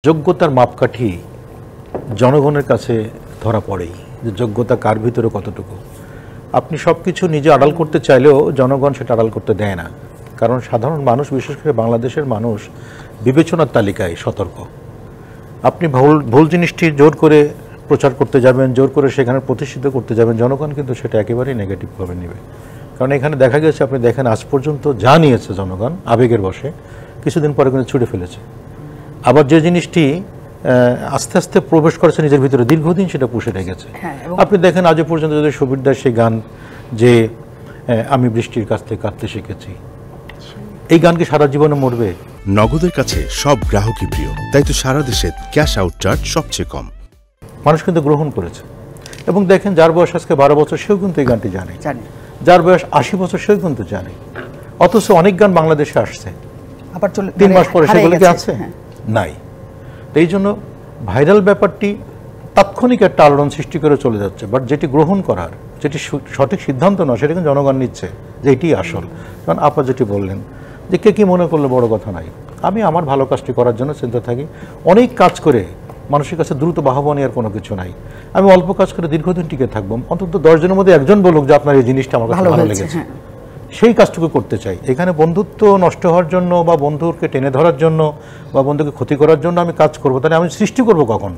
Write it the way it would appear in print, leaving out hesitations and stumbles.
যোগ্যতার মাপকাঠি জনগণের কাছে ধরা পড়েই যে যোগ্যতা কার ভিতরে কতটুকু। আপনি সব কিছু নিজে আড়াল করতে চাইলেও জনগণ সেটা আড়াল করতে দেয় না, কারণ সাধারণ মানুষ, বিশেষ করে বাংলাদেশের মানুষ বিবেচনার তালিকায় সতর্ক। আপনি ভুল জিনিসটি জোর করে প্রচার করতে যাবেন, জোর করে সেখানে প্রতিষ্ঠিত করতে যাবেন, জনগণ কিন্তু সেটা একেবারেই নেগেটিভভাবে নেবে। কারণ এখানে দেখা গেছে, আপনি দেখেন আজ পর্যন্ত যা নিয়েছে জনগণ আবেগের বশে, কিছুদিন পরে কিন্তু ছুড়ে ফেলেছে। আবার যে জিনিসটি আস্তে আস্তে প্রবেশ করেছে নিজের ভিতরে, দীর্ঘদিন সেটা পুষে রেখেছে। আপনি দেখেন আজ পর্যন্ত যদি সুবীর দাস সেই গান, যে আমি বৃষ্টির কাছ থেকে কাঁদতে শিখেছি, এই গান কি সারা জীবনে মরবে? নগদের কাছে সব গ্রাহকই প্রিয়, তাই তো সারা দেশে ক্যাশ আউট চার্জ সবচেয়ে কম। মানুষ কিন্তু গ্রহণ করেছে। এবং দেখেন, যার বয়স আজকে 12 বছর সেও কিন্তু এই গানটি জানে, যার বয়স 80 বছর সেও কিন্তু জানে। অথচ অনেক গান বাংলাদেশে আসছে, আবার 3 মাস পরে সেগুলো কি আছে? নাই। এই জন্য ভাইরাল ব্যাপারটি তাৎক্ষণিক একটা আলোড়ন সৃষ্টি করে চলে যাচ্ছে, বাট যেটি গ্রহণ করার, যেটি সঠিক সিদ্ধান্ত নয়, সেটা কিন্তু জনগণ নিচ্ছে যে এটি আসল। কারণ আপা যেটি বললেন যে কে কি মনে করলে বড় কথা নাই, আমি আমার ভালো কাজটি করার জন্য চিন্তা থাকি। অনেক কাজ করে মানুষের কাছে দ্রুত বাহবা নেওয়ার কোনো কিছু নাই। আমি অল্প কাজ করে দীর্ঘদিন টিকে থাকবো, অন্তত 10 জনের মধ্যে একজন বলুক যে আপনার এই জিনিসটা আমার কাছে ভালো লেগেছে, সেই কাজটুকু করতে চাই। এখানে বন্ধুত্ব নষ্ট হওয়ার জন্য বা বন্ধুকে টেনে ধরার জন্য বা বন্ধুকে ক্ষতি করার জন্য আমি কাজ করবো, তাহলে আমি সৃষ্টি করবো কখন?